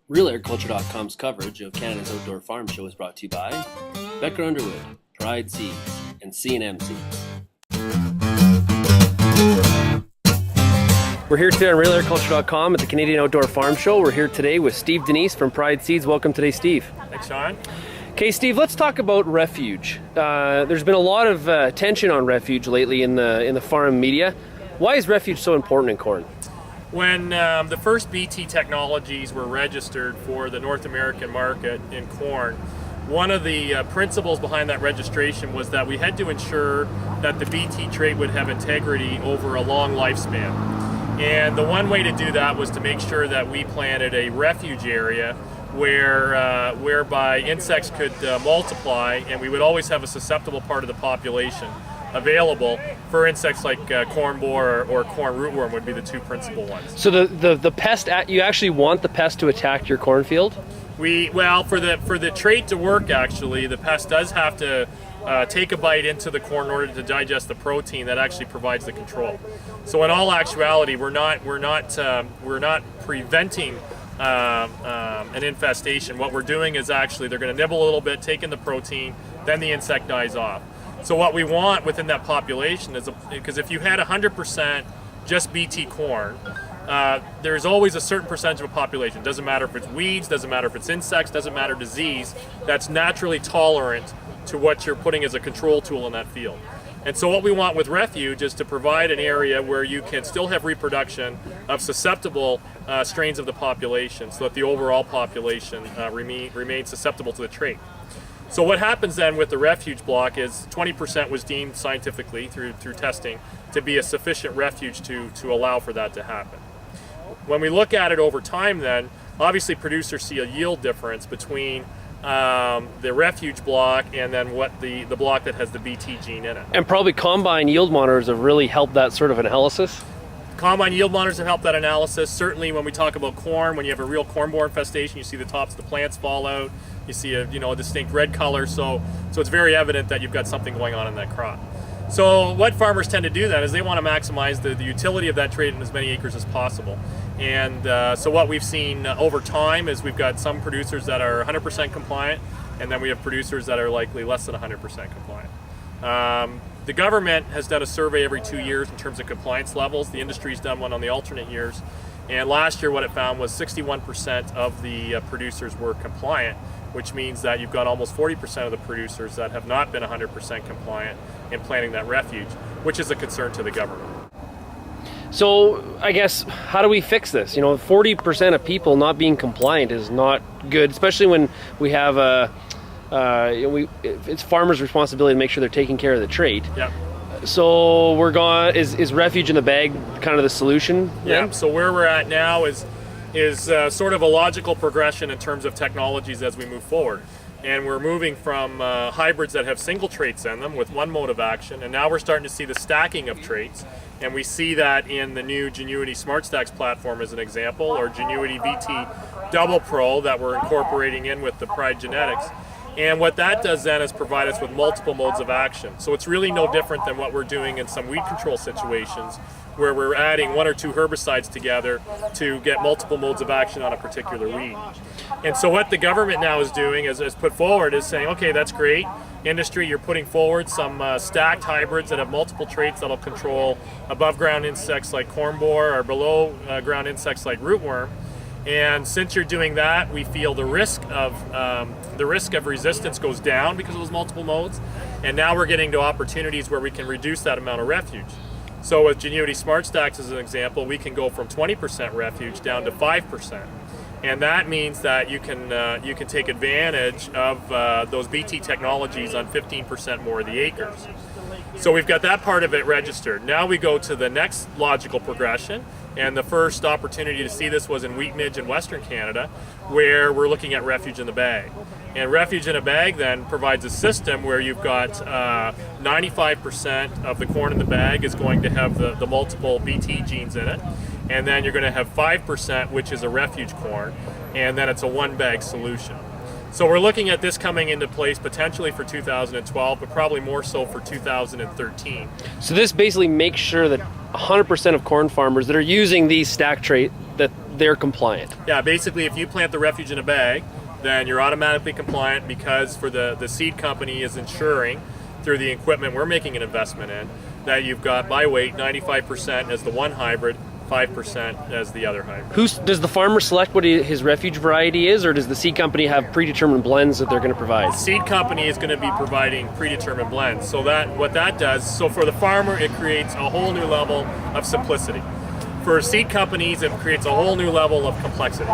RealAgriculture.com's coverage of Canada's Outdoor Farm Show is brought to you by Becker Underwood, Pride Seeds, and C&M Seeds. We're here today on RealAgriculture.com at the Canadian Outdoor Farm Show. We're here today with Steve Denise from Pride Seeds. Welcome today, Steve. Thanks, Sean. Okay, Steve, let's talk about Refuge. There's been a lot of attention on Refuge lately in the farm media. Why is Refuge so important in corn? When the first BT technologies were registered for the North American market in corn, one of the principles behind that registration was that we had to ensure that the BT trait would have integrity over a long lifespan. And the one way to do that was to make sure that we planted a refuge area whereby insects could multiply, and we would always have a susceptible part of the population available for insects like corn borer or corn rootworm would be the two principal ones. So the pest, you actually want the pest to attack your cornfield? For the trait to work, actually, the pest does have to take a bite into the corn in order to digest the protein that actually provides the control. So in all actuality, we're not preventing an infestation. What we're doing is actually they're going to nibble a little bit, take in the protein, then the insect dies off. So what we want within that population is, because if you had 100% just BT corn, there's always a certain percentage of a population. Doesn't matter if it's weeds, doesn't matter if it's insects, doesn't matter disease, that's naturally tolerant to what you're putting as a control tool in that field. And so what we want with Refuge is to provide an area where you can still have reproduction of susceptible strains of the population so that the overall population remains susceptible to the trait. So what happens then with the refuge block is 20% was deemed scientifically through testing to be a sufficient refuge to allow for that to happen. When we look at it over time then, obviously producers see a yield difference between the refuge block and then what the block that has the BT gene in it. And probably combine yield monitors have really helped that sort of analysis? Combine yield monitors have helped that analysis. Certainly when we talk about corn, when you have a real corn borer infestation, you see the tops of the plants fall out, you see a distinct red color, so it's very evident that you've got something going on in that crop. So what farmers tend to do then is they want to maximize the utility of that trait in as many acres as possible. And so what we've seen over time is we've got some producers that are 100% compliant, and then we have producers that are likely less than 100% compliant. The government has done a survey every 2 years in terms of compliance levels. The industry's done one on the alternate years. And last year what it found was 61% of the producers were compliant, which means that you've got almost 40% of the producers that have not been 100% compliant in planting that refuge, which is a concern to the government. So I guess, how do we fix this? 40% of people not being compliant is not good, especially when we have it's farmers' responsibility to make sure they're taking care of the trait. Yep. So is refuge in the bag kind of the solution? Yeah. So where we're at now is sort of a logical progression in terms of technologies as we move forward. And we're moving from hybrids that have single traits in them with one mode of action, and now we're starting to see the stacking of traits. And we see that in the new Genuity Smart Stacks platform as an example, or Genuity VT Double Pro that we're incorporating in with the Pride genetics. And what that does then is provide us with multiple modes of action. So it's really no different than what we're doing in some weed control situations where we're adding one or two herbicides together to get multiple modes of action on a particular weed. And so what the government now is doing is put forward is saying, okay, that's great. Industry, you're putting forward some stacked hybrids that have multiple traits that'll control above ground insects like corn borer or below ground insects like rootworm. And since you're doing that, we feel the risk of resistance goes down because of those multiple modes. And now we're getting to opportunities where we can reduce that amount of refuge. So with Genuity Smart Stacks as an example, we can go from 20% refuge down to 5%. And that means that you can take advantage of those BT technologies on 15% more of the acres. So we've got that part of it registered. Now we go to the next logical progression, and the first opportunity to see this was in wheat midge in Western Canada, where we're looking at refuge in the bag. And refuge in a bag then provides a system where you've got 95% of the corn in the bag is going to have the multiple BT genes in it, and then you're going to have 5% which is a refuge corn, and then it's a one bag solution. So we're looking at this coming into place potentially for 2012, but probably more so for 2013. So this basically makes sure that 100% of corn farmers that are using these stack trait that they're compliant. Yeah, basically if you plant the Refuge in a bag, then you're automatically compliant, because for the seed company is ensuring through the equipment we're making an investment in that you've got by weight 95% as the one hybrid, 5% as the other hybrid. Does the farmer select what his Refuge variety is, or does the seed company have predetermined blends that they're going to provide? The seed company is going to be providing predetermined blends. So what that does, so for the farmer, it creates a whole new level of simplicity. For seed companies, it creates a whole new level of complexity.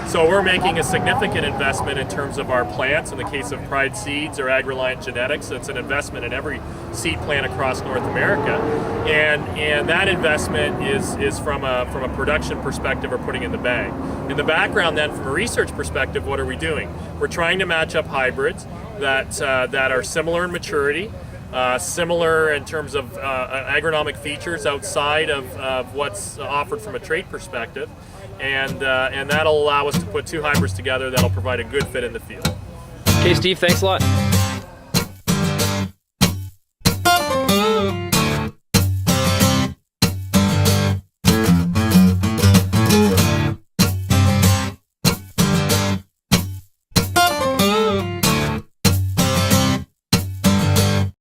So we're making a significant investment in terms of our plants. In the case of Pride Seeds or AgReliant Genetics, it's an investment in every seed plant across North America. And that investment is from a production perspective, or putting in the bag. In the background then, from a research perspective, what are we doing? We're trying to match up hybrids that are similar in maturity, similar in terms of agronomic features outside of what's offered from a trait perspective, and that'll allow us to put two hybrids together that'll provide a good fit in the field. Okay, Steve, thanks a lot.